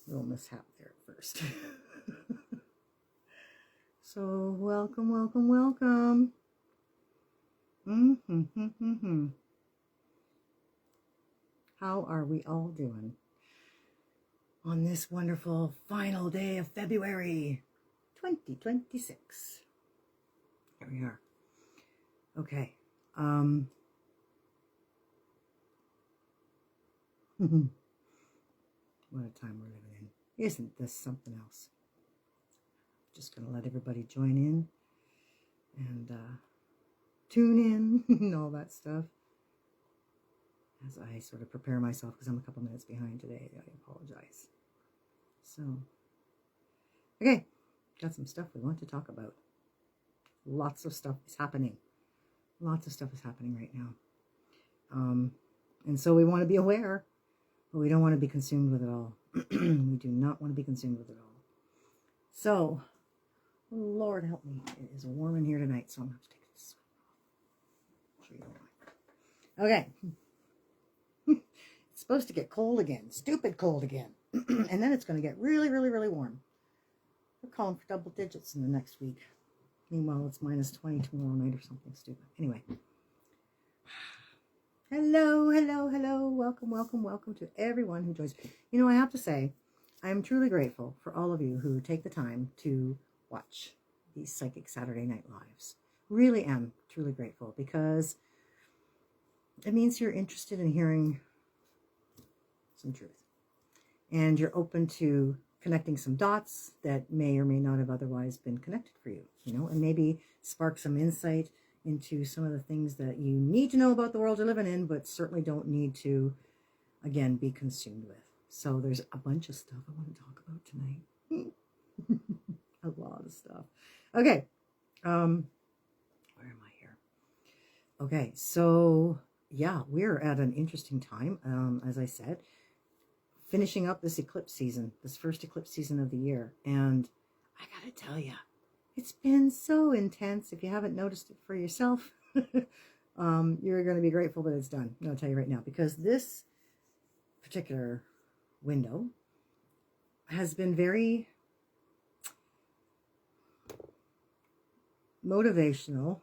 Little mishap there at first. So, welcome, welcome, welcome. How are we all doing on this wonderful final day of February 2026? Here we are. Okay. What a time we're living in. Isn't this something else? Just going to let everybody join in and tune in and all that stuff as I sort of prepare myself, because I'm a couple minutes behind today. I apologize. So, okay, got some stuff we want to talk about. Lots of stuff is happening. Lots of stuff is happening right now. And so we want to be aware, but we don't want to be consumed with it all. We do not want to be consumed with it all. So, Lord help me. It is warm in here tonight, so I'm going to have to take this off. Sure you don't mind. Okay. It's supposed to get cold again. Stupid cold again. And then it's going to get really, really, really warm. We're calling for double digits in the next week. Meanwhile, it's -20 tomorrow night or something stupid. Anyway. Hello, hello, hello. Welcome, welcome, welcome to everyone who joins. You know, I have to say, I am truly grateful for all of you who take the time to watch these Psychic Saturday Night Lives. Really am truly grateful, because it means you're interested in hearing some truth. And you're open to connecting some dots that may or may not have otherwise been connected for you, you know, and maybe spark some insight into some of the things that you need to know about the world you're living in, but certainly don't need to, again, be consumed with. So there's a bunch of stuff I want to talk about tonight. A lot of stuff. Okay. Where am I here? Okay. So yeah, we're at an interesting time. As I said, finishing up this eclipse season, this first eclipse season of the year. And I got to tell you, it's been so intense. If you haven't noticed it for yourself, you're going to be grateful that it's done. I'll tell you right now, because this particular window has been very motivational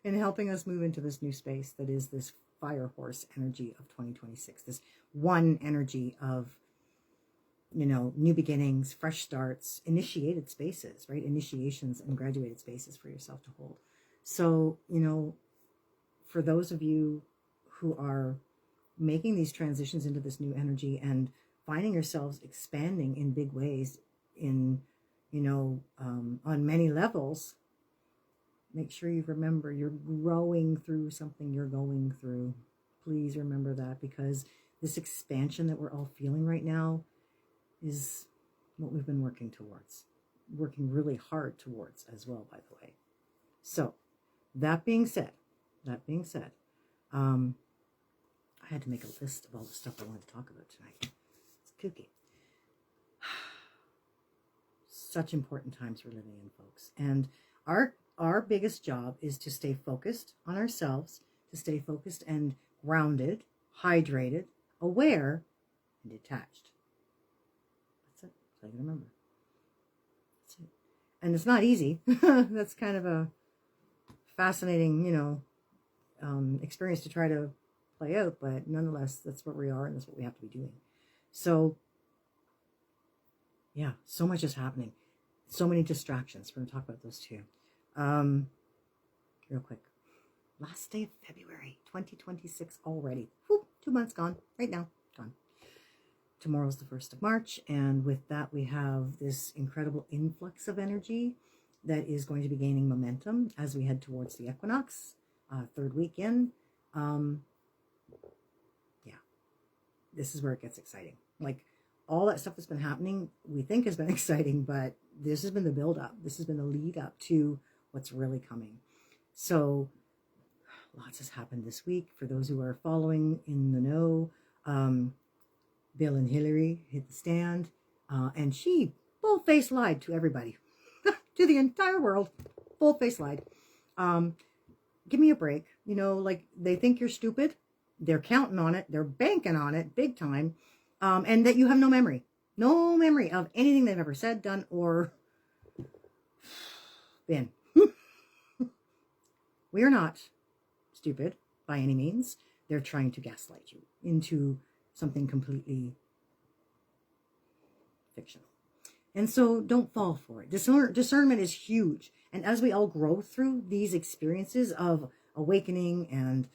in helping us move into this new space that is this fire horse energy of 2026. This one energy of, you know, new beginnings, fresh starts, initiated spaces, right? Initiations and graduated spaces for yourself to hold. So, you know, for those of you who are making these transitions into this new energy and finding yourselves expanding in big ways in, you know, on many levels, make sure you remember you're growing through something you're going through. Please remember that, because this expansion that we're all feeling right now is what we've been working towards, working really hard towards as well, by the way. So that being said, I had to make a list of all the stuff I wanted to talk about tonight. It's kooky. Such important times we're living in, folks. And our biggest job is to stay focused on ourselves, to stay focused and grounded, hydrated, aware, and detached. That's I can remember. That's it. And it's not easy. That's kind of a fascinating, you know, experience to try to play out, but nonetheless, that's what we are and that's what we have to be doing. So, yeah, so much is happening. So many distractions. We're going to talk about those too. Real quick. Last day of February, 2026 already. Whew, 2 months gone. Right now, gone. Tomorrow's the 1st of March, and with that we have this incredible influx of energy that is going to be gaining momentum as we head towards the equinox, third weekend. Yeah, this is where it gets exciting. Like, all that stuff that's been happening, we think has been exciting, but this has been the build-up. This has been the lead-up to what's really coming. So, lots has happened this week. For those who are following in the know, Bill and Hillary hit the stand, and she full-face lied to everybody, to the entire world, full-face lied. Give me a break. You know, like, they think you're stupid. They're counting on it. They're banking on it big time, and that you have no memory. No memory of anything they've ever said, done, or been. We are not stupid by any means. They're trying to gaslight you into something completely fictional. And so don't fall for it. Discernment is huge. And as we all grow through these experiences of awakening and,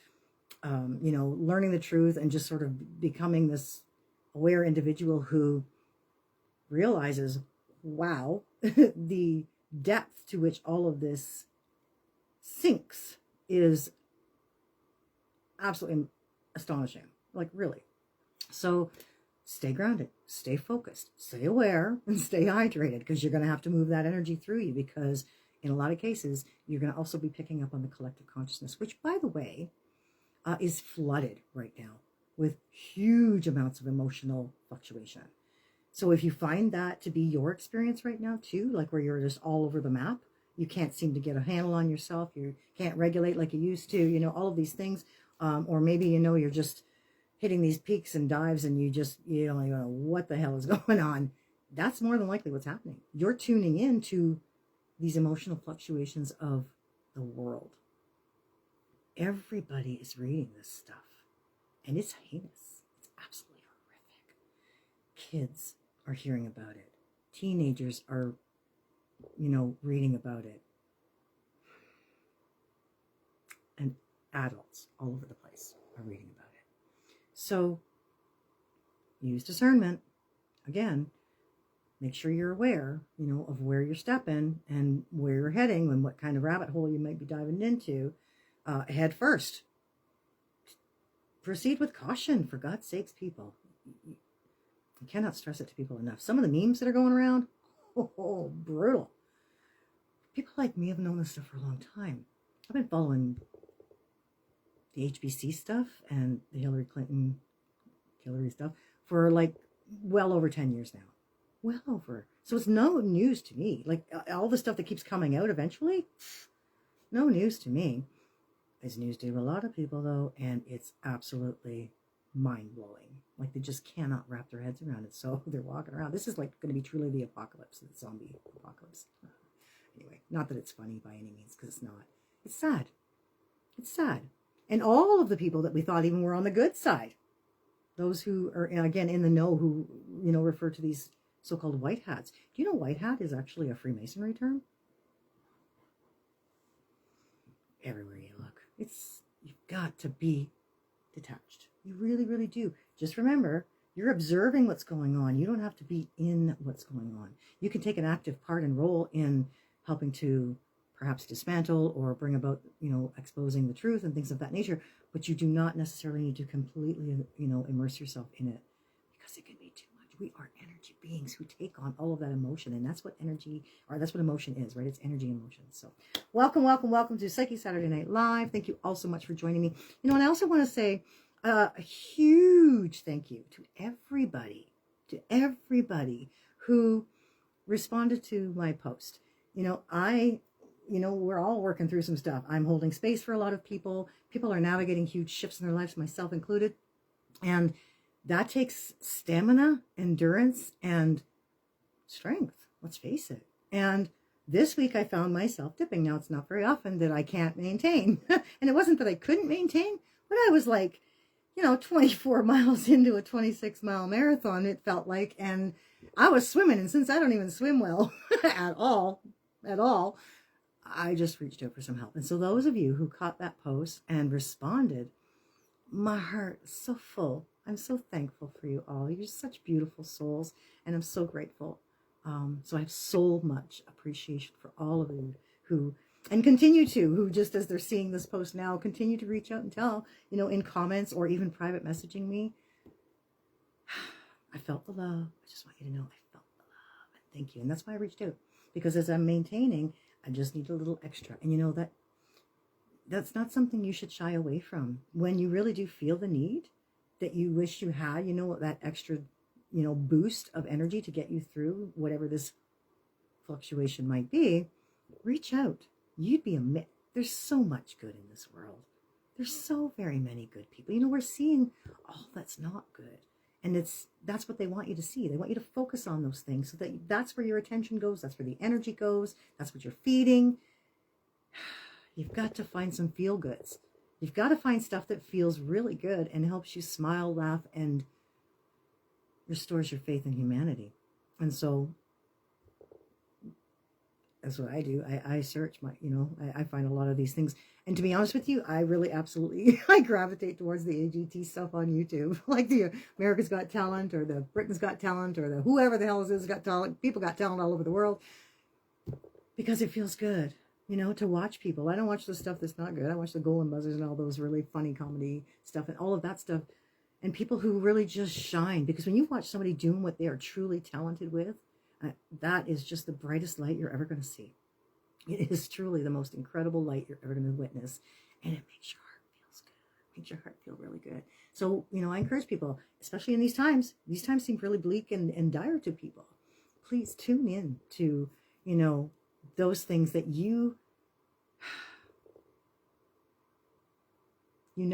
learning the truth and just sort of becoming this aware individual who realizes, wow, the depth to which all of this sinks is absolutely astonishing. Like, really. So stay grounded, stay focused, stay aware, and stay hydrated, because you're going to have to move that energy through you, because in a lot of cases, you're going to also be picking up on the collective consciousness, which, by the way, is flooded right now with huge amounts of emotional fluctuation. So if you find that to be your experience right now too, like where you're just all over the map, you can't seem to get a handle on yourself, you can't regulate like you used to, all of these things, or maybe, you're just hitting these peaks and dives and you don't know what the hell is going on. That's more than likely what's happening. You're tuning in to these emotional fluctuations of the world. Everybody is reading this stuff, and it's heinous. It's absolutely horrific. Kids are hearing about it. Teenagers are, reading about it. And adults all over the place are reading about it. So use discernment. Again, make sure you're aware, of where you're stepping and where you're heading and what kind of rabbit hole you might be diving into. Head first. Proceed with caution, for God's sakes, people. I cannot stress it to people enough. Some of the memes that are going around, brutal. People like me have known this stuff for a long time. I've been following the HBC stuff and the Hillary stuff for like well over 10 years now. Well over. So it's no news to me. Like all the stuff that keeps coming out eventually, no news to me. It's news to a lot of people though, and it's absolutely mind-blowing. Like they just cannot wrap their heads around it. So they're walking around. This is like going to be truly the apocalypse, the zombie apocalypse. Anyway, not that it's funny by any means, because it's not. It's sad. It's sad. And all of the people that we thought even were on the good side, those who are, again, in the know, who, refer to these so-called white hats. Do you know white hat is actually a Freemasonry term? Everywhere you look. You've got to be detached. You really, really do. Just remember, you're observing what's going on. You don't have to be in what's going on. You can take an active part and role in helping to perhaps dismantle or bring about, exposing the truth and things of that nature, but you do not necessarily need to completely, immerse yourself in it, because it can be too much. We are energy beings who take on all of that emotion, and that's what that's what emotion is, right? It's energy and emotion. So welcome to Psyche Saturday Night Live. Thank you all so much for joining me. And I also want to say a huge thank you to everybody who responded to my post. We're all working through some stuff. I'm holding space for a lot of people. People are navigating huge shifts in their lives, myself included. And that takes stamina, endurance, and strength. Let's face it. And this week I found myself dipping. Now, it's not very often that I can't maintain. And it wasn't that I couldn't maintain, but I was like, 24 miles into a 26-mile marathon, it felt like. And I was swimming. And since I don't even swim well at all, I just reached out for some help. And so those of you who caught that post and responded, my heart is so full. I'm so thankful for you all. You're such beautiful souls, and I'm so grateful. So I have so much appreciation for all of you who just as they're seeing this post now, continue to reach out and tell, in comments or even private messaging me. I felt the love. I just want you to know I felt the love. And thank you. And that's why I reached out, because as I'm maintaining, I just need a little extra. And that's not something you should shy away from. When you really do feel the need that you wish you had, that extra, boost of energy to get you through whatever this fluctuation might be, reach out. You'd be amazed. There's so much good in this world. There's so very many good people. We're seeing all that's not good. And that's what they want you to see. They want you to focus on those things so that that's where your attention goes. That's where the energy goes. That's what you're feeding. You've got to find some feel goods. You've got to find stuff that feels really good and helps you smile, laugh, and restores your faith in humanity. And so that's what I do. I search I find a lot of these things. And to be honest with you, I really absolutely, I gravitate towards the AGT stuff on YouTube. Like the America's Got Talent or the Britain's Got Talent or the whoever the hell is got talent. People got talent all over the world. Because it feels good, to watch people. I don't watch the stuff that's not good. I watch the Golden Buzzers and all those really funny comedy stuff and all of that stuff. And people who really just shine. Because when you watch somebody doing what they are truly talented with, that is just the brightest light you're ever going to see. It is truly the most incredible light you're ever going to witness. And it makes your heart feels good. It makes your heart feel really good. So, I encourage people, especially in these times seem really bleak and dire to people. Please tune in to, those things that you can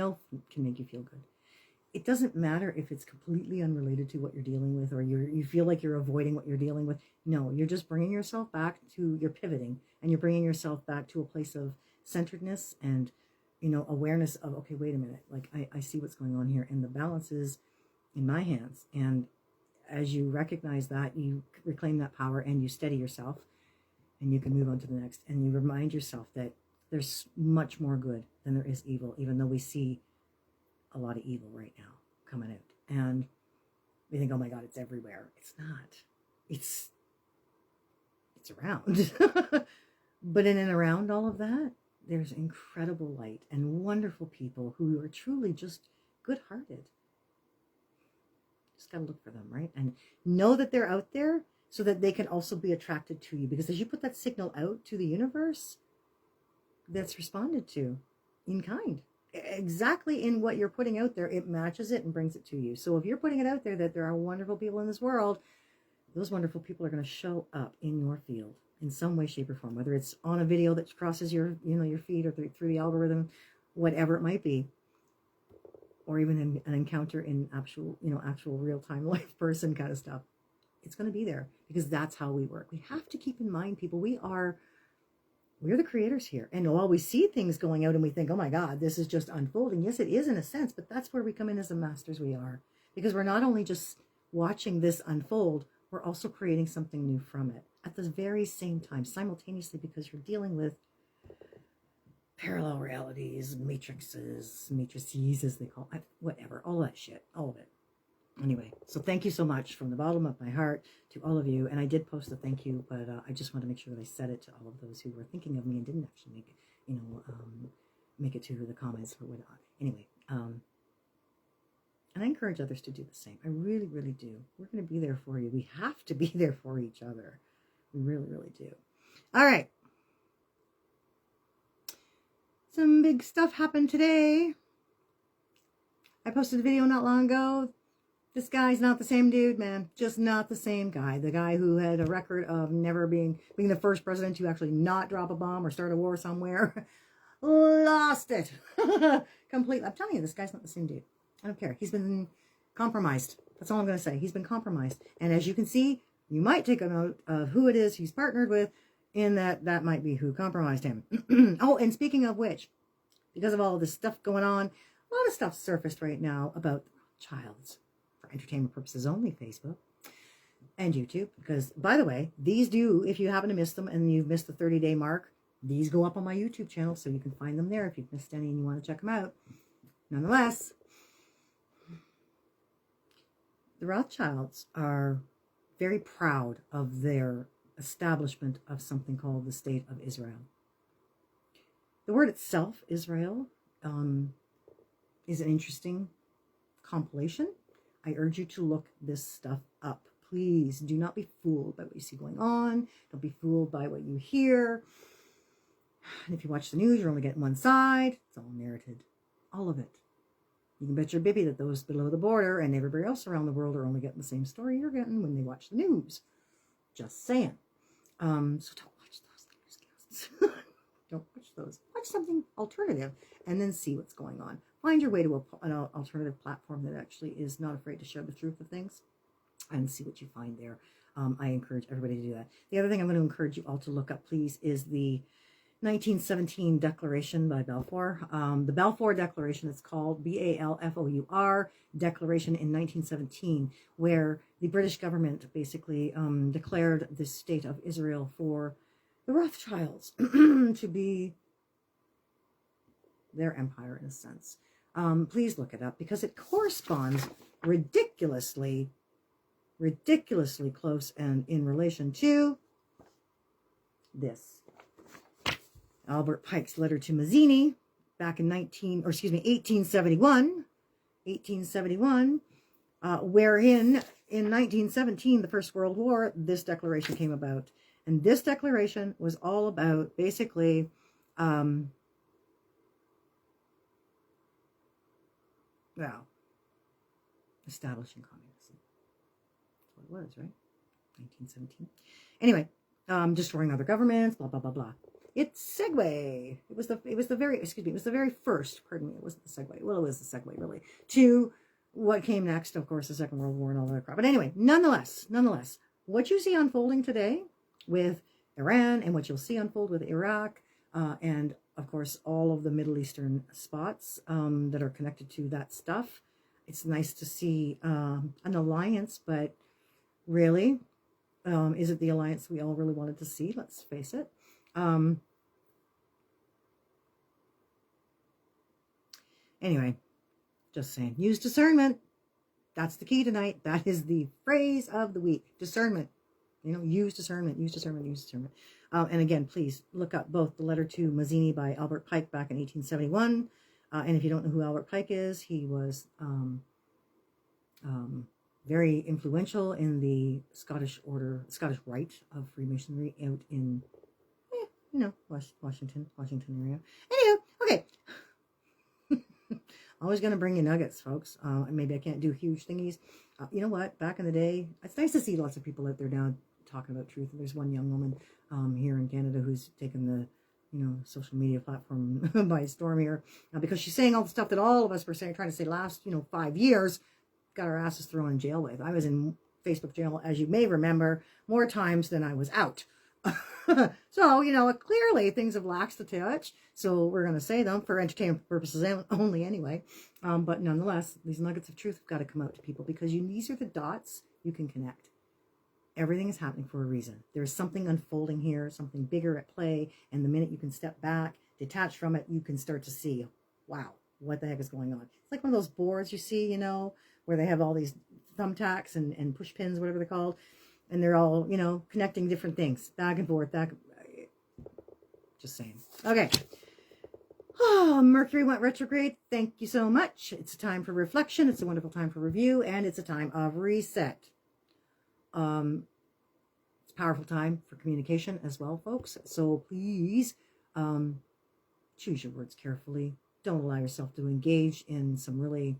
make you feel good. It doesn't matter if it's completely unrelated to what you're dealing with or you feel like you're avoiding what you're dealing with. No, you're just bringing yourself back to, you're pivoting and you're bringing yourself back to a place of centeredness and, awareness of, okay, wait a minute. Like I see what's going on here and the balance is in my hands. And as you recognize that, you reclaim that power and you steady yourself and you can move on to the next. And you remind yourself that there's much more good than there is evil, even though we see a lot of evil right now coming out. And we think, oh my God, it's everywhere. It's not. It's around. But in and around all of that, there's incredible light and wonderful people who are truly just good-hearted. Just got to look for them, right? And know that they're out there so that they can also be attracted to you. Because as you put that signal out to the universe, that's responded to in kind. Exactly in what you're putting out there, it matches it and brings it to you. So if you're putting it out there that there are wonderful people in this world, those wonderful people are going to show up in your field in some way, shape, or form, whether it's on a video that crosses your feed or through the algorithm, whatever it might be, or even an encounter in actual real-time life person kind of stuff. It's going to be there because that's how we work. We have to keep in mind, people, we're the creators here. And while we see things going out and we think, oh my God, this is just unfolding. Yes, it is in a sense, but that's where we come in as the masters we are. Because we're not only just watching this unfold, we're also creating something new from it at the very same time, simultaneously, because you're dealing with parallel realities, matrices as they call it, whatever, all that shit, all of it. Anyway, so thank you so much from the bottom of my heart to all of you. And I did post a thank you, but I just want to make sure that I said it to all of those who were thinking of me and didn't actually make it to the comments or whatnot. Anyway, and I encourage others to do the same. I really, really do. We're going to be there for you. We have to be there for each other. We really, really do. All right. Some big stuff happened today. I posted a video not long ago. This guy's not the same dude, man. Just not the same guy. The guy who had a record of never being the first president to actually not drop a bomb or start a war somewhere. Lost it. Completely. I'm telling you, this guy's not the same dude. I don't care. He's been compromised. That's all I'm going to say. He's been compromised. And as you can see, you might take a note of who it is he's partnered with, in that might be who compromised him. Oh, and speaking of which, because of all of this stuff going on, a lot of stuff surfaced right now about child's for entertainment purposes only Facebook and YouTube. Because, by the way, these do, if you happen to miss them and you've missed the 30-day mark, these go up on my YouTube channel, so you can find them there if you've missed any and you want to check them out. Nonetheless, the Rothschilds are very proud of their establishment of something called the State of Israel. The word itself, Israel, is an interesting compilation. I urge you to look this stuff up. Please do not be fooled by what you see going on. Don't be fooled by what you hear. And if you watch the news, you're only getting one side. It's all narrated. All of it. You can bet your bibby that those below the border and everybody else around the world are only getting the same story you're getting when they watch the news. Just saying. So don't watch those newscasts. Don't watch those. Watch something alternative and then see what's going on. find your way to an alternative platform that actually is not afraid to share the truth of things and see what you find there. I encourage everybody to do that. The other thing I'm going to encourage you all to look up, please, is the 1917 Declaration by Balfour. The Balfour Declaration, it's called Balfour Declaration in 1917, where the British government basically declared the state of Israel for the Rothschilds to be their empire in a sense. Please look it up because it corresponds ridiculously close and in relation to this. Albert Pike's letter to Mazzini back in 1871, wherein in 1917, the First World War, this declaration came about. And this declaration was all about basically establishing communism. That's what it was, right? 1917. Anyway, destroying other governments, blah blah blah blah. It's segue. It was the very first. Pardon me. It wasn't the segue. Well, it was the segue really to what came next. Of course, the Second World War and all that crap. But anyway, nonetheless, what you see unfolding today with Iran and what you'll see unfold with Iraq, and of course all of the Middle Eastern spots that are connected to that stuff. It's nice to see an alliance, but really, is it the alliance we all really wanted to see? Let's face it. Anyway, just saying, use discernment. That's the key tonight. That is the phrase of the week. Discernment. Use discernment. And again, please look up both the letter to Mazzini by Albert Pike back in 1871. And if you don't know who Albert Pike is, he was very influential in the Scottish Rite of Freemasonry out in Washington area. Anywho, okay. Always going to bring you nuggets, folks. Maybe I can't do huge thingies. You know what? Back in the day, it's nice to see lots of people out there now talking about truth. There's one young woman here in Canada who's taken the social media platform by storm here because she's saying all the stuff that all of us were trying to say last 5 years. Got our asses thrown in jail with. I was in Facebook jail, as you may remember, more times than I was out. So, clearly things have laxed a touch. So we're going to say them for entertainment purposes only anyway. But nonetheless, these nuggets of truth have got to come out to people because these are the dots you can connect. Everything is happening for a reason. There's something unfolding here, something bigger at play. And the minute you can step back, detach from it, you can start to see, wow, what the heck is going on? It's like one of those boards you see, where they have all these thumbtacks and push pins, whatever they're called. And they're all, connecting different things back and forth. Just saying. Okay. Oh, Mercury went retrograde. Thank you so much. It's a time for reflection. It's a wonderful time for review. And it's a time of reset. It's a powerful time for communication as well, folks. So please choose your words carefully. Don't allow yourself to engage in some really,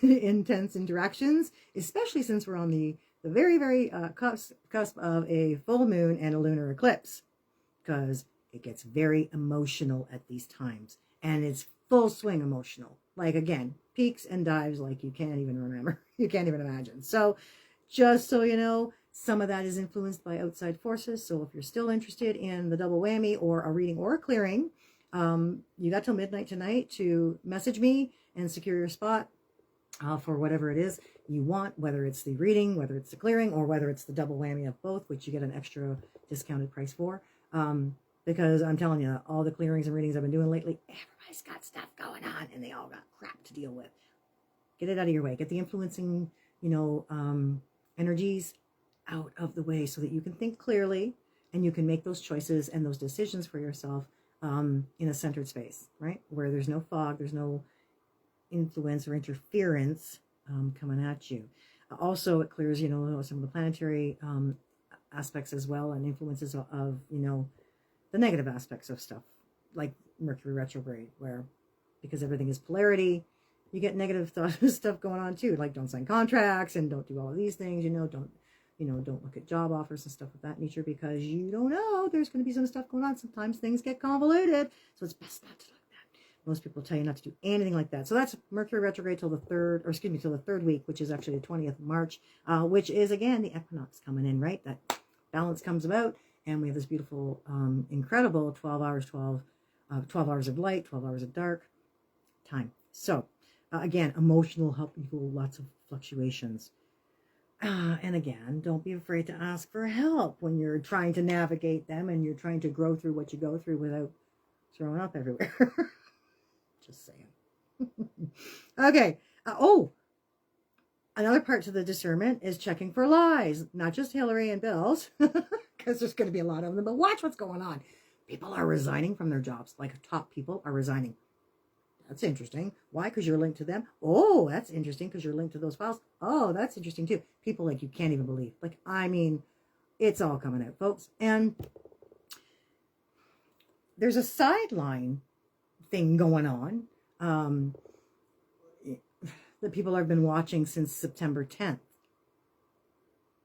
intense interactions, especially since we're on the very, very cusp of a full moon and a lunar eclipse, because it gets very emotional at these times, and it's full swing emotional. Like, again, peaks and dives like you can't even remember. You can't even imagine. So just so you know, some of that is influenced by outside forces. So if you're still interested in the double whammy or a reading or a clearing, you got till midnight tonight to message me and secure your spot. For whatever it is you want, whether it's the reading, whether it's the clearing, or whether it's the double whammy of both, which you get an extra discounted price for. Because I'm telling you, all the clearings and readings I've been doing lately, everybody's got stuff going on, and they all got crap to deal with. Get it out of your way. Get the influencing, energies out of the way so that you can think clearly and you can make those choices and those decisions for yourself in a centered space, right? Where there's no fog, there's no influence or interference coming at you. Also, it clears, some of the planetary aspects as well, and influences of, the negative aspects of stuff, like Mercury retrograde, where because everything is polarity, you get negative stuff going on too, like don't sign contracts and don't do all of these things, don't look at job offers and stuff of that nature, because you don't know, there's going to be some stuff going on. Sometimes things get convoluted, so it's best not to look at that. Most people tell you not to do anything like that. So that's Mercury retrograde till the till the third week, which is actually the 20th of March, which is, again, the equinox coming in, right? That balance comes about, and we have this beautiful, incredible 12 hours of light, 12 hours of dark time. So, again, emotional help equal lots of fluctuations. And again, don't be afraid to ask for help when you're trying to navigate them and you're trying to grow through what you go through without throwing up everywhere. Just saying. Okay. Another part to the discernment is checking for lies, not just Hillary and Bill's, because there's going to be a lot of them, but watch what's going on. People are resigning from their jobs, like top people are resigning. That's interesting. Why? Because you're linked to them. Oh, that's interesting because you're linked to those files. Oh, that's interesting too. People like you can't even believe. Like, I mean, it's all coming out, folks. And there's a sideline thing going on that people have been watching since September 10th.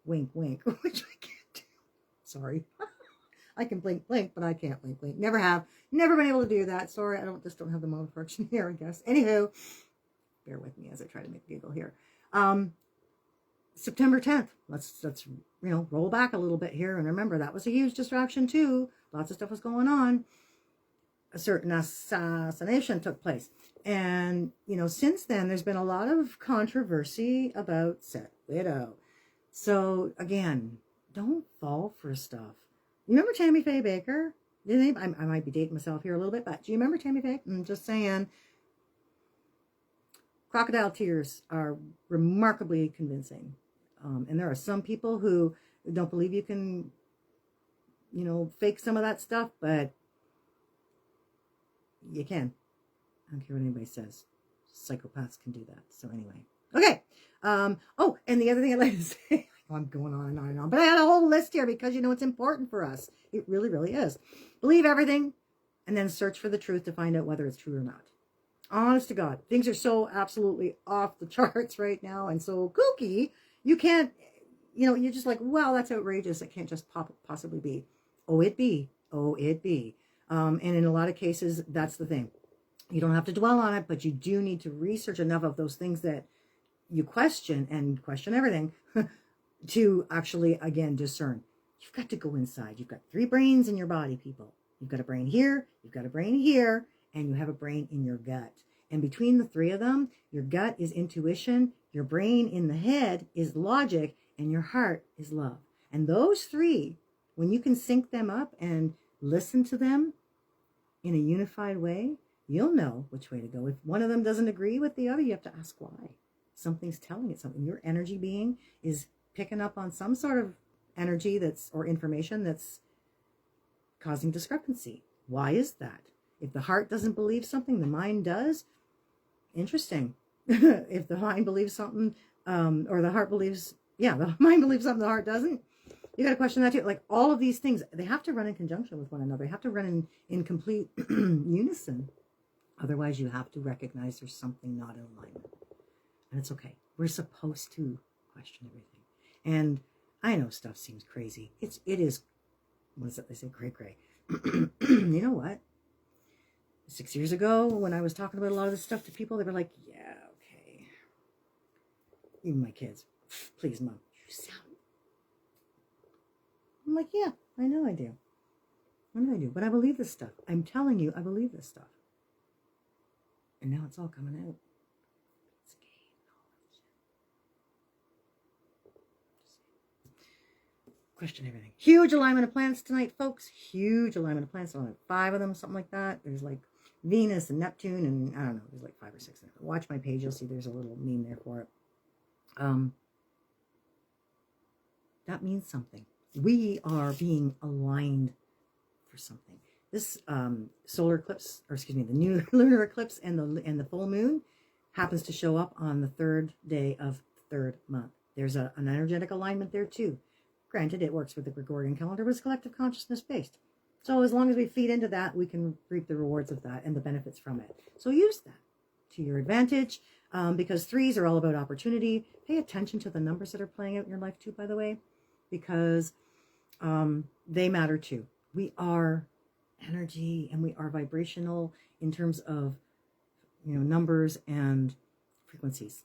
Wink, wink, which I can't do. Sorry. I can blink, but I can't blink. Never have. Never been able to do that. Sorry, I just don't have the motor function here, I guess. Anywho, bear with me as I try to make a giggle here. September 10th. Let's roll back a little bit here and remember that was a huge distraction too. Lots of stuff was going on. A certain assassination took place. And, since then there's been a lot of controversy about Set Widow. So again, don't fall for stuff. You remember Tammy Faye Baker? I might be dating myself here a little bit, but do you remember Tammy Faye? I'm just saying. Crocodile tears are remarkably convincing. And there are some people who don't believe you can, fake some of that stuff, but you can. I don't care what anybody says. Psychopaths can do that. So anyway. Okay. And the other thing I'd like to say, I'm going on and on and on, but I had a whole list here because it's important for us. It really, really is. Believe everything and then search for the truth to find out whether it's true or not. Honest to God, things are so absolutely off the charts right now and so kooky. You can't, you're just like, wow, that's outrageous. It can't just possibly be. Oh, it be. And in a lot of cases, that's the thing. You don't have to dwell on it, but you do need to research enough of those things that you question and question everything to actually, again, discern. You've got to go inside. You've got 3 brains in your body, people. You've got a brain here, you've got a brain here, and you have a brain in your gut. And between the 3 of them, your gut is intuition, your brain in the head is logic, and your heart is love. And those 3, when you can sync them up and listen to them in a unified way, you'll know which way to go. If one of them doesn't agree with the other, you have to ask why. Something's telling it something. Your energy being is picking up on some sort of energy or information that's causing discrepancy. Why is that? If the heart doesn't believe something, the mind does. Interesting. If the mind believes something, or the heart believes, the mind believes something, the heart doesn't. You got to question that too. Like all of these things, they have to run in conjunction with one another. They have to run in complete unison. Otherwise, you have to recognize there's something not in alignment. And it's okay. We're supposed to question everything. And I know stuff seems crazy. It is, what is it? They say cray. You know what? 6 years ago, when I was talking about a lot of this stuff to people, they were like, yeah, okay. Even my kids, please, Mom, you sound. I'm like, yeah, I know I do. But I believe this stuff. I'm telling you, I believe this stuff. And now it's all coming out. It's question everything. Huge alignment of planets tonight, folks. Huge alignment of planets. Like 5 of them, something like that. There's like Venus and Neptune, and I don't know. There's like 5 or 6 in there. Watch my page. You'll see there's a little meme there for it. That means something. We are being aligned for something. This solar eclipse, the new lunar eclipse and the full moon happens to show up on the 3rd day of the 3rd month. There's an energetic alignment there too. Granted, it works with the Gregorian calendar, but it's collective consciousness based. So as long as we feed into that, we can reap the rewards of that and the benefits from it. So use that to your advantage, because 3s are all about opportunity. Pay attention to the numbers that are playing out in your life too, by the way, because they matter too. We are energy and we are vibrational in terms of numbers and frequencies,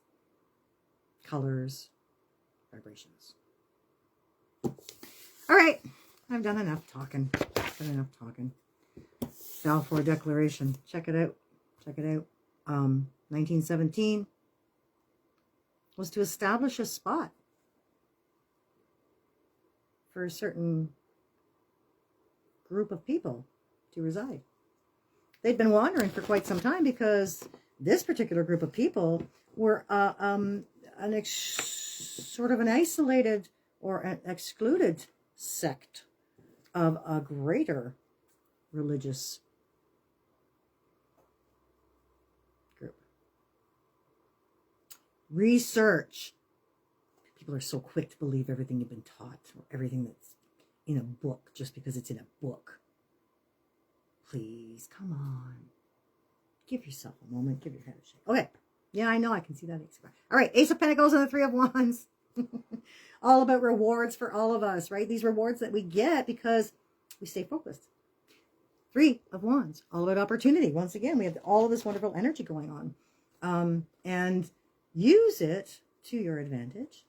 colors, vibrations. All right, I've done enough talking. Balfour Declaration. Check it out. 1917 was to establish a spot for a certain group of people to reside. They'd been wandering for quite some time because this particular group of people were sort of an isolated or an excluded sect of a greater religious group. Research. People are so quick to believe everything you've been taught or everything that's in a book just because it's in a book. Please, come on. Give yourself a moment. Give your head a shake. Okay. Yeah, I know. I can see that. All right. Ace of Pentacles and the Three of Wands. All about rewards for all of us, right? These rewards that we get because we stay focused. Three of Wands. All about opportunity. Once again, we have all of this wonderful energy going on. And use it to your advantage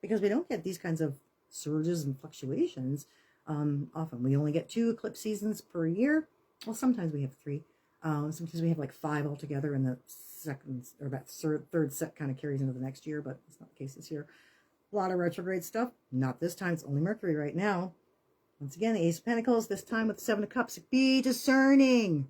because we don't get these kinds of surges and fluctuations often. We only get 2 eclipse seasons per year. Well, sometimes we have 3. Sometimes we have like 5 altogether, and the second or about third set kind of carries into the next year, but it's not the case this year. A lot of retrograde stuff. Not this time. It's only Mercury right now. Once again, the Ace of Pentacles, this time with the 7 of Cups. Be discerning.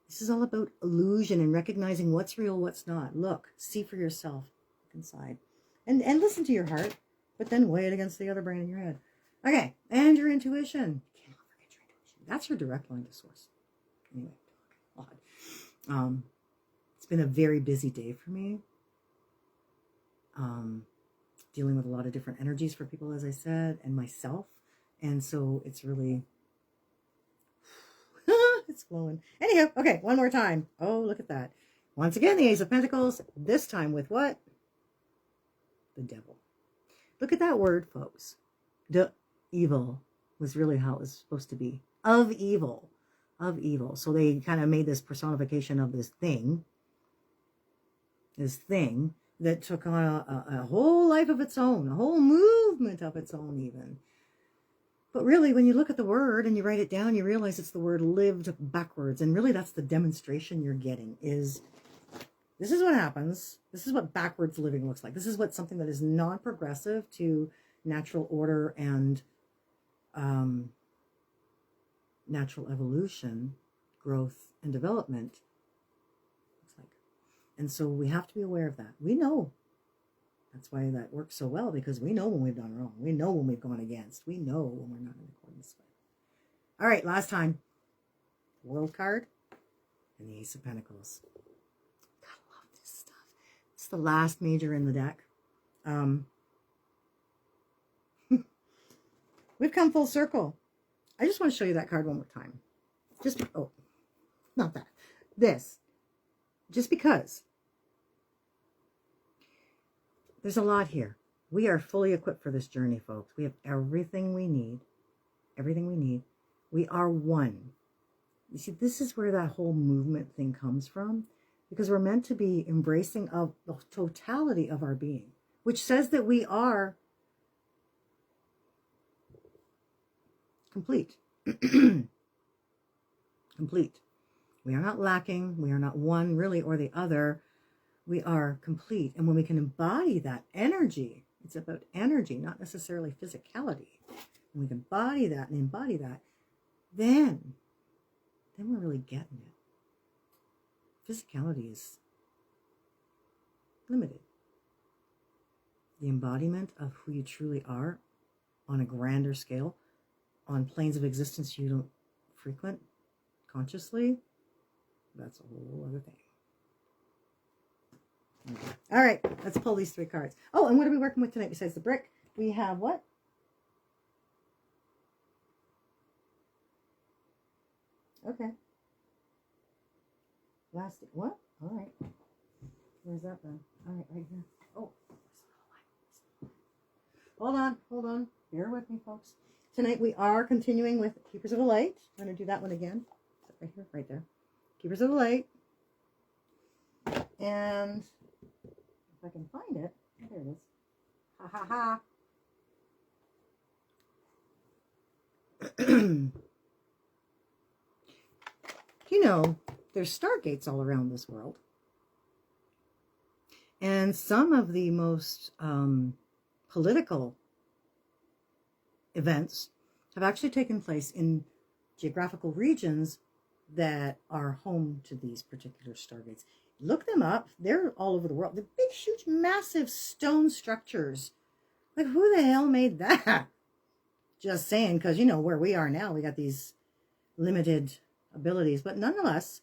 This is all about illusion and recognizing what's real, what's not. Look, see for yourself. Look inside. And listen to your heart, but then weigh it against the other brain in your head. Okay, and your intuition. You cannot forget your intuition. That's your direct line to source. Anyway, it's been a very busy day for me. Dealing with a lot of different energies for people, as I said, and myself. And so it's really, it's flowing. Anyhow, okay, one more time. Oh, look at that. Once again, the Ace of Pentacles, this time with what? The Devil. Look at that word, folks. The evil was really how it was supposed to be. Of evil. Of evil. So they kind of made this personification of this thing that took on a whole life of its own, a whole movement of its own even. But really, when you look at the word and you write it down, you realize it's the word lived backwards. And really, that's the demonstration you're getting is, this is what happens. This is what backwards living looks like. This is what something that is non-progressive to natural order and natural evolution, growth, and development looks like. And so we have to be aware of that. We know. That's why that works so well, because we know when we've done wrong. We know when we've gone against. We know when we're not in accordance with. All right, last time. World card and the Ace of Pentacles. Gotta love this stuff. It's the last major in the deck. We've come full circle. I just want to show you that card one more time. Just, oh, not that. This. Just because. There's a lot here. We are fully equipped for this journey, folks. We have everything we need. Everything we need. We are one. You see, this is where that whole movement thing comes from. Because we're meant to be embracing of the totality of our being. Which says that we are complete. Complete. We are not lacking. We are not one really or the other. We are complete. And when we can embody that energy, it's about energy, not necessarily physicality. When we can embody that and embody that, then we're really getting it. Physicality is limited. The embodiment of who you truly are on a grander scale, on planes of existence you don't frequent consciously, that's a whole other thing. All right, let's pull these 3 cards. Oh, and what are we working with tonight besides the brick? We have what? Okay. Last, what? All right. Where's that then? All right, right here. Oh. Hold on. Bear with me, folks. Tonight we are continuing with Keepers of the Light. I'm going to do that one again. Right here, right there. Keepers of the Light. And if I can find it, there it is. Ha ha ha. You know, there's stargates all around this world. And some of the most political events have actually taken place in geographical regions that are home to these particular stargates. Look them up. They're all over the world. They're big, huge, massive stone structures. Like, who the hell made that? Just saying, because, you know, where we are now, we got these limited abilities. But nonetheless,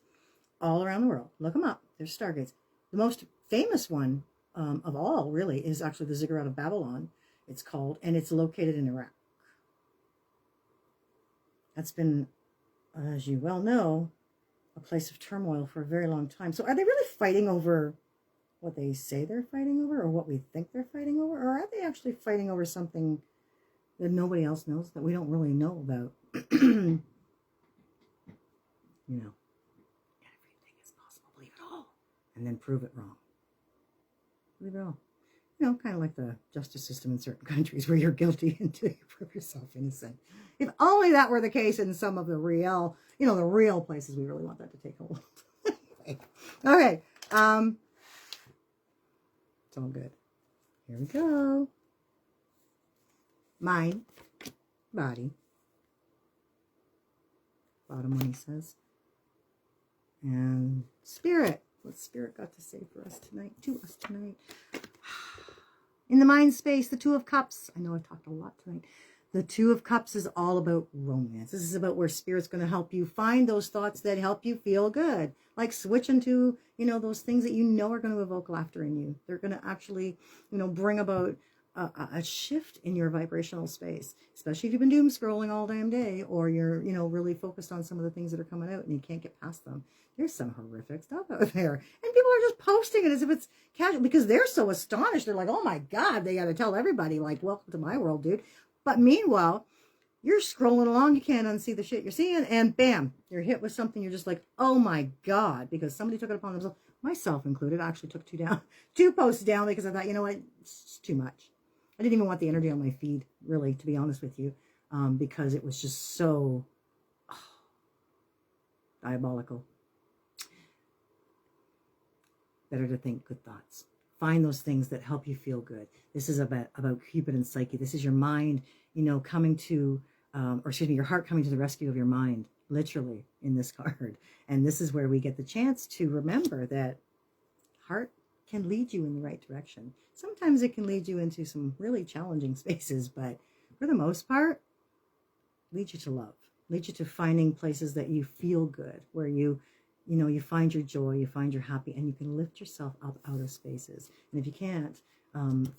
all around the world, look them up. There's stargates. The most famous one of all, really, is actually the Ziggurat of Babylon, it's called, and it's located in Iraq. That's been, as you well know, a place of turmoil for a very long time. So are they really fighting over what they say they're fighting over, or what we think they're fighting over? Or are they actually fighting over something that nobody else knows, that we don't really know about? You know, everything is possible. Believe it all. And then prove it wrong. Believe it all. You know, kind of like the justice system in certain countries where you're guilty until you prove yourself innocent. If only that were the case in some of the real, you know, the real places we really want that to take hold. Okay. It's all good. Here we go. Mind, body. Bottom one, he says. And spirit. What's spirit got to say for us tonight? To us tonight. In the mind space, the Two of Cups. I know I've talked a lot tonight. The Two of Cups is all about romance. This is about where spirit's going to help you find those thoughts that help you feel good. Like switching to, you know, those things that you know are going to evoke laughter in you. They're going to actually, you know, bring about a shift in your vibrational space, especially if you've been doom scrolling all damn day, or you're, you know, really focused on some of the things that are coming out and you can't get past them. There's some horrific stuff out there, and people are just posting it as if it's casual because they're so astonished. They're like, oh my God, they got to tell everybody, like, welcome to my world, dude. But meanwhile, you're scrolling along, you can't unsee the shit you're seeing, and bam, you're hit with something. You're just like, oh my God, because somebody took it upon themselves, myself included. I actually took two posts down because I thought, you know what, it's too much. I didn't even want the energy on my feed, really, to be honest with you, because it was just so diabolical. Better to think good thoughts. Find those things that help you feel good. This is about Cupid and Psyche. This is your mind, you know, coming to, your heart coming to the rescue of your mind, literally, in this card. And this is where we get the chance to remember that heart can lead you in the right direction. Sometimes it can lead you into some really challenging spaces, but for the most part, lead you to love, lead you to finding places that you feel good, where you know, you find your joy, you find your happy, and you can lift yourself up out of spaces. And if you can't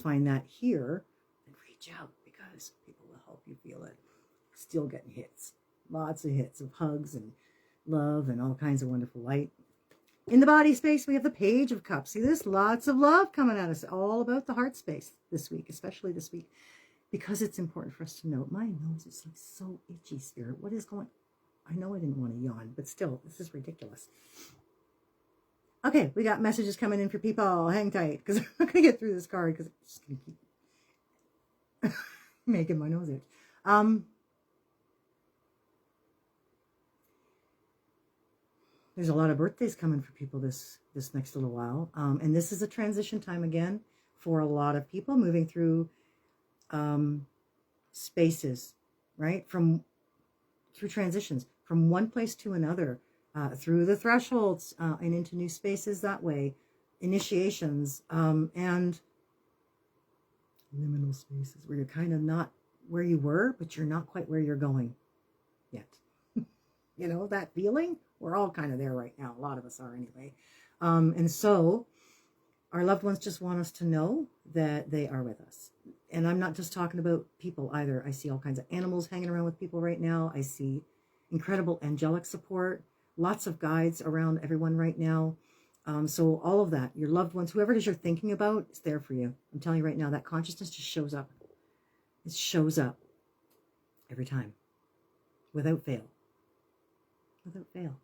find that here, then reach out, because people will help you feel it. Still getting hits, lots of hits of hugs and love and all kinds of wonderful light. In the body space, we have the Page of Cups. See this? Lots of love coming at us. All about the heart space this week, especially this week, because it's important for us to know. My nose is like so itchy, Spirit. What is going on? I know I didn't want to yawn, but still, this is ridiculous. Okay, we got messages coming in for people. Hang tight, because I'm not going to get through this card, because it's just going to keep making my nose itch. There's a lot of birthdays coming for people this next little while. And this is a transition time again for a lot of people moving through spaces, right? Through transitions from one place to another, through the thresholds and into new spaces that way, initiations, and liminal spaces where you're kind of not where you were, but you're not quite where you're going yet. You know, that feeling? We're all kind of there right now. A lot of us are anyway. And so our loved ones just want us to know that they are with us. And I'm not just talking about people either. I see all kinds of animals hanging around with people right now. I see incredible angelic support, lots of guides around everyone right now. So all of that, your loved ones, whoever it is you're thinking about, is there for you. I'm telling you right now, that consciousness just shows up. It shows up every time, without fail. Without fail.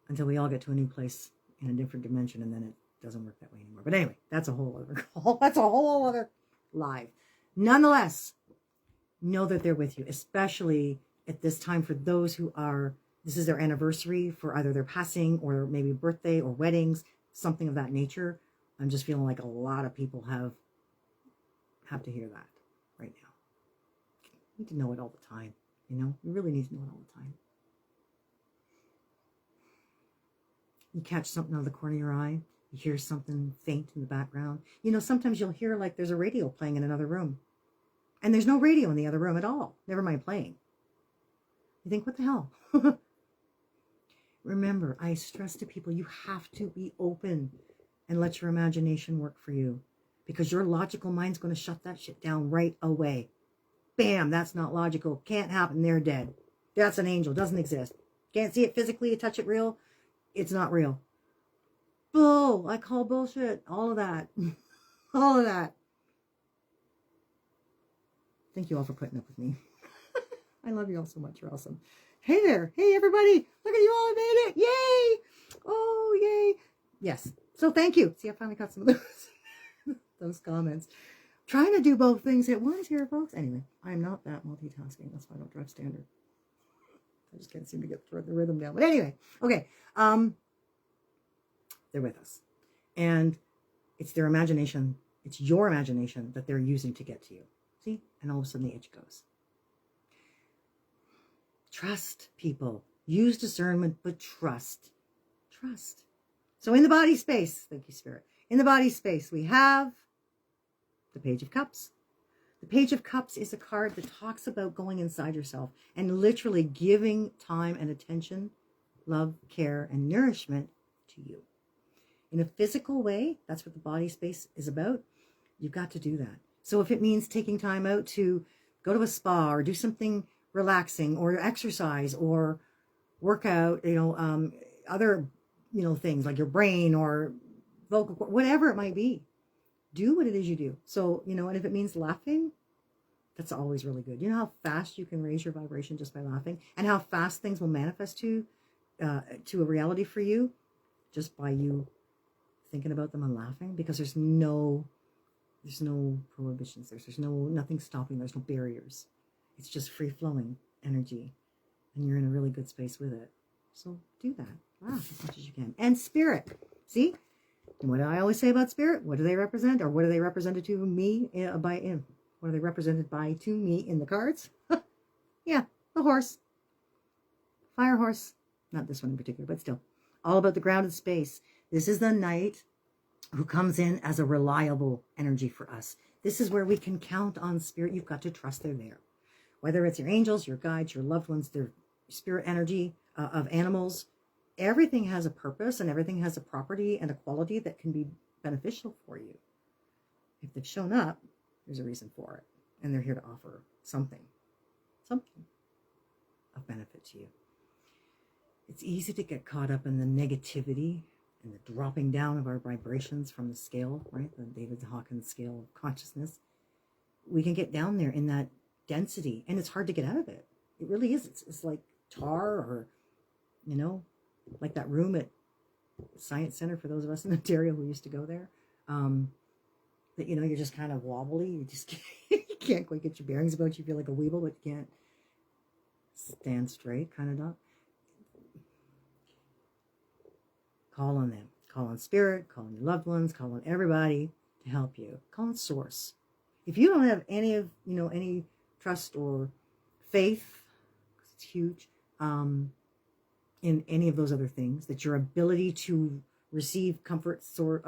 Until we all get to a new place in a different dimension, and then it doesn't work that way anymore. But anyway, that's a whole other call. That's a whole other live. Nonetheless, know that they're with you, especially at this time for those who are, this is their anniversary for either their passing or maybe birthday or weddings, something of that nature. I'm just feeling like a lot of people have to hear that right now. You need to know it all the time, you know? You really need to know it all the time. You catch something out of the corner of your eye. You hear something faint in the background. You know, sometimes you'll hear like there's a radio playing in another room. And there's no radio in the other room at all. Never mind playing. You think, what the hell? Remember, I stress to people, you have to be open and let your imagination work for you. Because your logical mind's going to shut that shit down right away. Bam, that's not logical. Can't happen. They're dead. That's an angel. Doesn't exist. Can't see it physically. Touch it real. It's not real. Bull. I call bullshit. All of that. All of that. Thank you all for putting up with me. I love you all so much. You're awesome. Hey there. Hey, everybody. Look at you all. I made it. Yay. Oh, yay. Yes. So thank you. See, I finally got some of those comments. Trying to do both things at once here, folks. Anyway, I'm not that multitasking. That's why I don't drive standard. I just can't seem to get the rhythm down. But anyway, okay. They're with us. And it's their imagination. It's your imagination that they're using to get to you. See? And all of a sudden the itch goes. Trust people. Use discernment, but trust. Trust. So in the body space, thank you, Spirit. In the body space, we have the Page of Cups. The Page of Cups is a card that talks about going inside yourself and literally giving time and attention, love, care, and nourishment to you. In a physical way, that's what the body space is about. You've got to do that. So if it means taking time out to go to a spa or do something relaxing or exercise or work out, other, things like your brain or vocal, whatever it might be, do what it is you do. So, and if it means laughing, that's always really good. You know how fast you can raise your vibration just by laughing, and how fast things will manifest to a reality for you just by you thinking about them and laughing, because there's no prohibitions. There's nothing stopping. There's no barriers. It's just free flowing energy, and you're in a really good space with it. So do that. Laugh as much as you can. And spirit, see what I always say about spirit. What do they represent, or what are they represented to me What are they represented by to me in the cards? Yeah, the horse, fire horse. Not this one in particular, but still, all about the grounded space. This is the knight who comes in as a reliable energy for us. This is where we can count on spirit. You've got to trust they're there. Whether it's your angels, your guides, your loved ones, their spirit energy of animals, everything has a purpose and everything has a property and a quality that can be beneficial for you. If they've shown up, there's a reason for it. And they're here to offer something of benefit to you. It's easy to get caught up in the negativity and the dropping down of our vibrations from the scale, right? The David Hawkins scale of consciousness. We can get down there in that density, and it's hard to get out of it. It really is. It's like tar, or, like that room at Science Center for those of us in Ontario who used to go there. That, you're just kind of wobbly. You just you can't quite get your bearings about you. You feel like a weeble, but you can't stand straight, kind of not. Call on them. Call on spirit. Call on your loved ones. Call on everybody to help you. Call on source. If you don't have any trust or faith, because it's huge, in any of those other things, that your ability to receive comforts or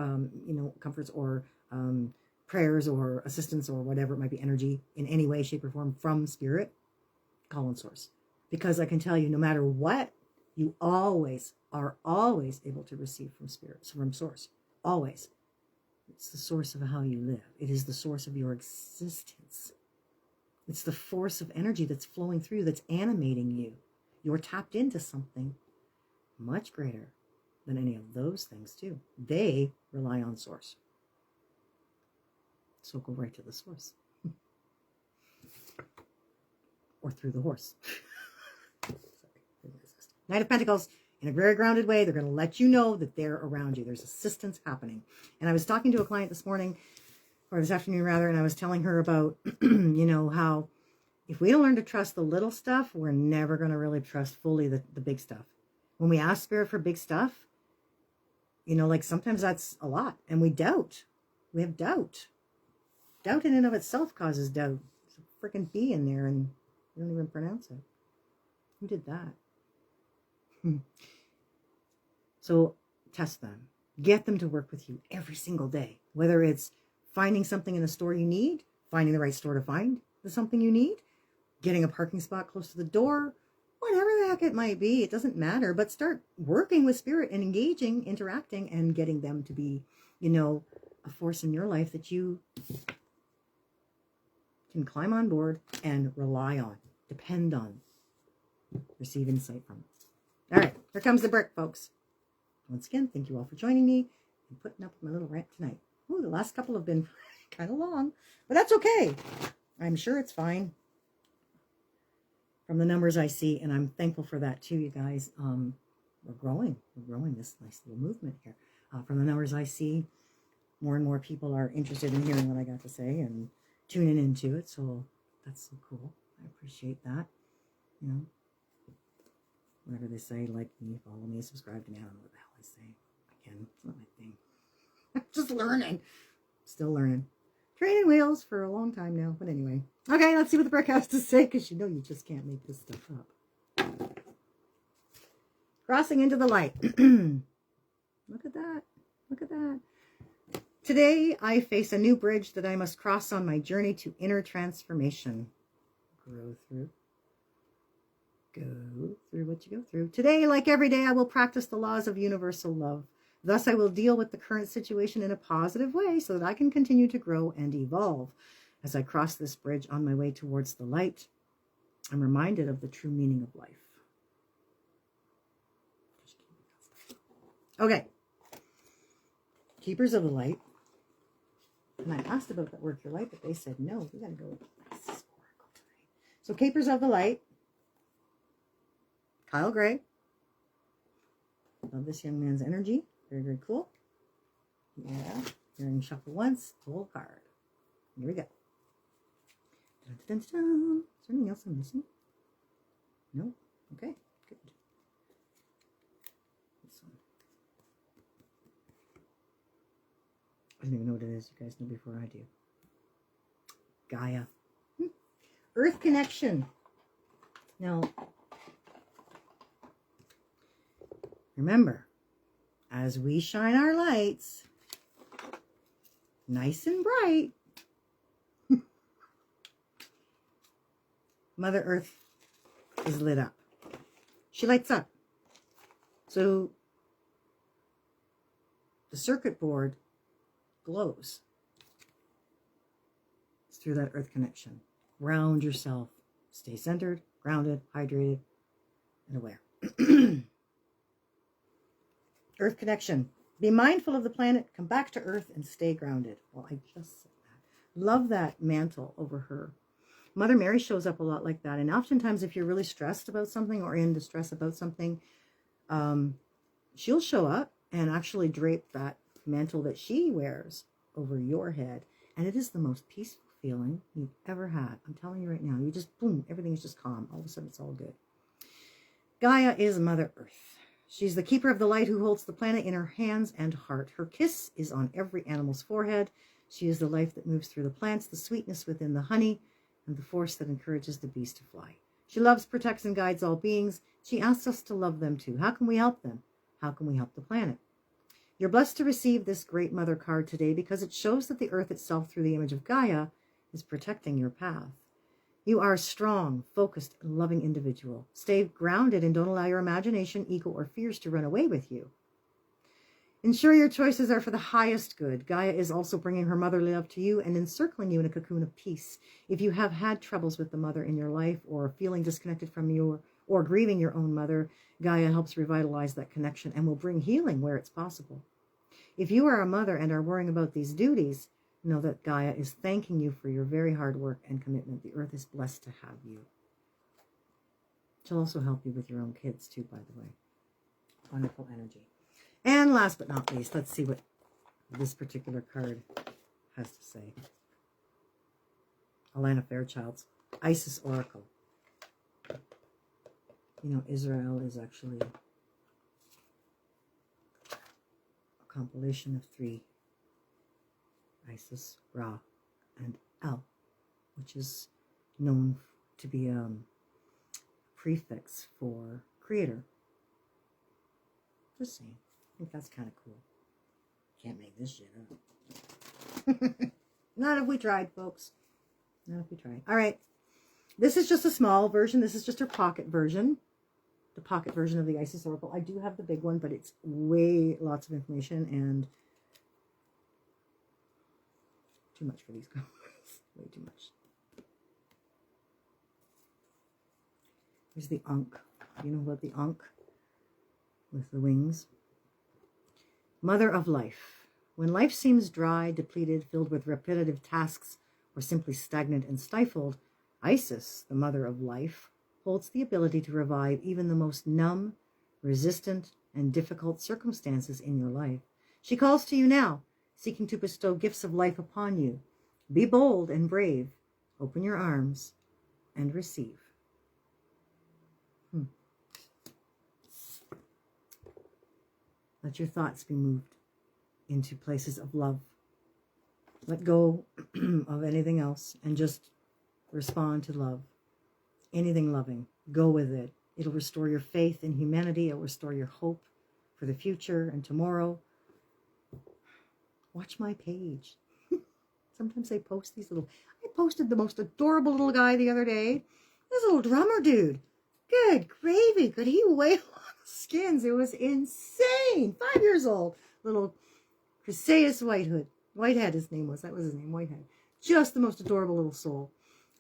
prayers or assistance or whatever it might be, energy in any way, shape, or form from spirit, call on source. Because I can tell you, no matter what, you are always able to receive from spirit, from source. Always. It's the source of how you live. It is the source of your existence. It's the force of energy that's flowing through you, that's animating you. You're tapped into something much greater than any of those things too. They rely on source. So go right to the source. Or through the horse. Sorry. Knight of Pentacles. In a very grounded way, they're going to let you know that they're around you. There's assistance happening. And I was talking to a client this morning, or this afternoon rather, and I was telling her about, how if we don't learn to trust the little stuff, we're never going to really trust fully the big stuff. When we ask Spirit for big stuff, like sometimes that's a lot. And we doubt. We have doubt. Doubt in and of itself causes doubt. There's a freaking B in there and you don't even pronounce it. Who did that? So test them. Get them to work with you every single day. Whether it's finding something in a store you need, finding the right store to find the something you need, getting a parking spot close to the door, whatever the heck it might be, it doesn't matter. But start working with Spirit and engaging, interacting, and getting them to be, a force in your life that you can climb on board and rely on, depend on, receive insight from. All right, here comes the brick, folks. Once again, thank you all for joining me and putting up with my little rant tonight. Ooh, the last couple have been kind of long, but that's okay. I'm sure it's fine from the numbers I see, and I'm thankful for that too, you guys. We're growing this nice little movement here. From the numbers I see, more and more people are interested in hearing what I got to say and tuning into it, so that's so cool. I appreciate that. Whatever they say, like me, follow me, subscribe to me. I don't know what the hell I say. Again, it's not my thing. I'm just learning. Still learning. Training wheels for a long time now. But anyway. Okay, let's see what the brick has to say, because you just can't make this stuff up. Crossing into the light. Look at that. Look at that. Today, I face a new bridge that I must cross on my journey to inner transformation. Grow through. Go through what you go through. Today, like every day, I will practice the laws of universal love. Thus, I will deal with the current situation in a positive way so that I can continue to grow and evolve. As I cross this bridge on my way towards the light, I'm reminded of the true meaning of life. Okay. Keepers of the light. And I asked about that work your light, but they said no. We got to go with this oracle today. So, keepers of the light. Kyle Gray. Love this young man's energy. Very, very cool. Yeah. You're going to shuffle once, pull a card. Here we go. Dun, dun, dun, dun. Is there anything else I'm missing? No? Okay, good. This one. I don't even know what it is. You guys know before I do. Gaia. Earth connection. Now, remember, as we shine our lights nice and bright, Mother Earth is lit up. She lights up. So the circuit board glows. It's through that earth connection. Ground yourself. Stay centered, grounded, hydrated, and aware. Earth connection. Be mindful of the planet, come back to Earth, and stay grounded. Well, I just said that. Love that mantle over her. Mother Mary shows up a lot like that. And oftentimes, if you're really stressed about something or in distress about something, she'll show up and actually drape that mantle that she wears over your head. And it is the most peaceful feeling you've ever had. I'm telling you right now. You just, boom, everything is just calm. All of a sudden, it's all good. Gaia is Mother Earth. She's the keeper of the light who holds the planet in her hands and heart. Her kiss is on every animal's forehead. She is the life that moves through the plants, the sweetness within the honey, and the force that encourages the bees to fly. She loves, protects, and guides all beings. She asks us to love them too. How can we help them? How can we help the planet? You're blessed to receive this Great Mother card today because it shows that the earth itself, through the image of Gaia, is protecting your path. You are a strong, focused, and loving individual. Stay grounded and don't allow your imagination, ego, or fears to run away with you. Ensure your choices are for the highest good. Gaia is also bringing her motherly love to you and encircling you in a cocoon of peace. If you have had troubles with the mother in your life or feeling disconnected from you or grieving your own mother, Gaia helps revitalize that connection and will bring healing where it's possible. If you are a mother and are worrying about these duties, know that Gaia is thanking you for your very hard work and commitment. The earth is blessed to have you. She'll also help you with your own kids too, by the way. Wonderful energy. And last but not least, let's see what this particular card has to say. Alana Fairchild's Isis Oracle. You know, Israel is actually a compilation of 3. Isis, Ra, and El, which is known to be a prefix for creator. Just saying. I think that's kind of cool. Can't make this shit up. Not if we tried, folks. Not if we tried. All right. This is just a small version. This is just her pocket version. The pocket version of the Isis Oracle. I do have the big one, but it's way lots of information and too much for these cards. Way too much. Here's the Ankh. You know about the Ankh? With the wings. Mother of life. When life seems dry, depleted, filled with repetitive tasks, or simply stagnant and stifled, Isis, the mother of life, holds the ability to revive even the most numb, resistant, and difficult circumstances in your life. She calls to you now, seeking to bestow gifts of life upon you. Be bold and brave. Open your arms and receive. Let your thoughts be moved into places of love. Let go of anything else and just respond to love. Anything loving. Go with it. It'll restore your faith in humanity. It'll restore your hope for the future and tomorrow. Watch my page. Sometimes I post these little... I posted the most adorable little guy the other day. This little drummer dude. Good gravy. Could he weigh a lot of skins? It was insane. 5 years old. Little Chrysaeus Whitehead, his name was. That was his name, Whitehead. Just the most adorable little soul.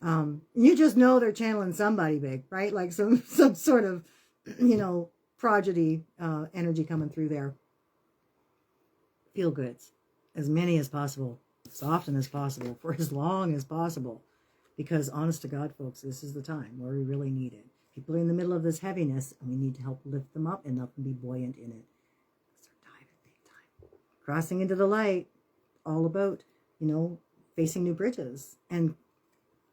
You just know they're channeling somebody big, right? Like some sort of, you know, prodigy energy coming through there. Feel goods. As many as possible. As often as possible. For as long as possible. Because honest to God, folks, this is the time where we really need it. People are in the middle of this heaviness, and we need to help lift them up and help them be buoyant in it. Start diving big time. Crossing into the light. All about, you know, facing new bridges. And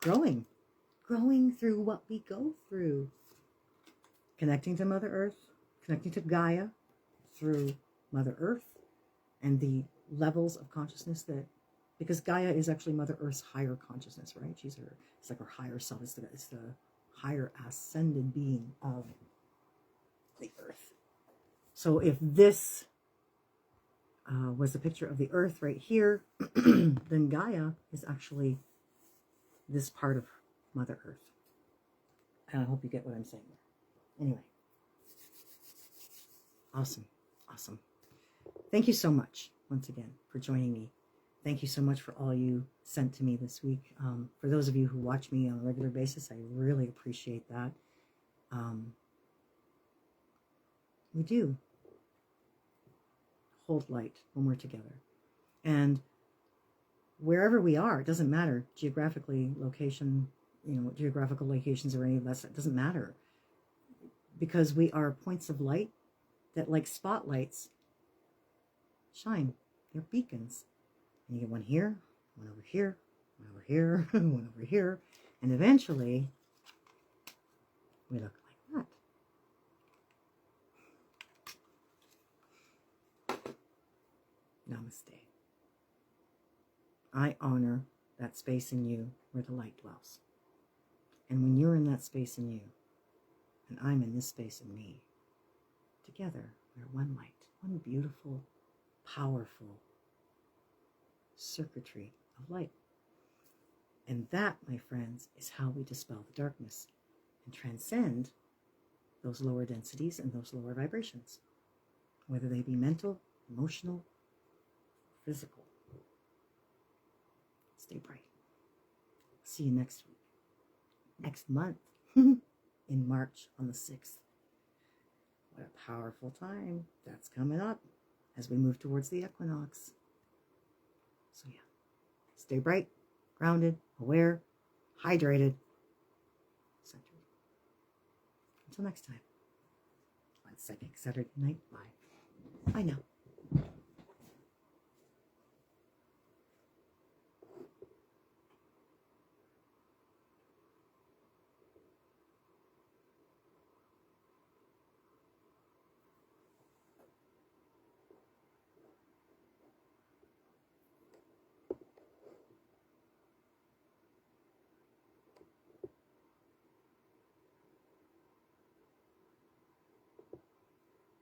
growing through what we go through. Connecting to Mother Earth, connecting to Gaia through Mother Earth and the levels of consciousness that, because Gaia is actually Mother Earth's higher consciousness, right? It's like her higher self. It's the higher ascended being of the Earth. So if this was a picture of the Earth right here, then Gaia is actually this part of Mother Earth. And I hope you get what I'm saying there. Anyway. Awesome. Awesome. Thank you so much, once again, for joining me. Thank you so much for all you sent to me this week. For those of you who watch me on a regular basis, I really appreciate that. We do hold light when we're together. And wherever we are, it doesn't matter, geographically, location, you know, geographical locations or any of that, it doesn't matter. Because we are points of light that, like spotlights, shine. They're beacons. And you get one here, one over here, one over here, one over here. And eventually, we look like that. Namaste. I honor that space in you where the light dwells. And when you're in that space in you, and I'm in this space in me, together we're one light, one beautiful, powerful circuitry of light. And that, my friends, is how we dispel the darkness and transcend those lower densities and those lower vibrations, whether they be mental, emotional, physical. Stay bright. See you next week. Next month. In March on the 6th. What a powerful time. That's coming up as we move towards the equinox. So yeah. Stay bright, grounded, aware, hydrated, centered. Until next time. Psychic Saturday Night Live. Bye now.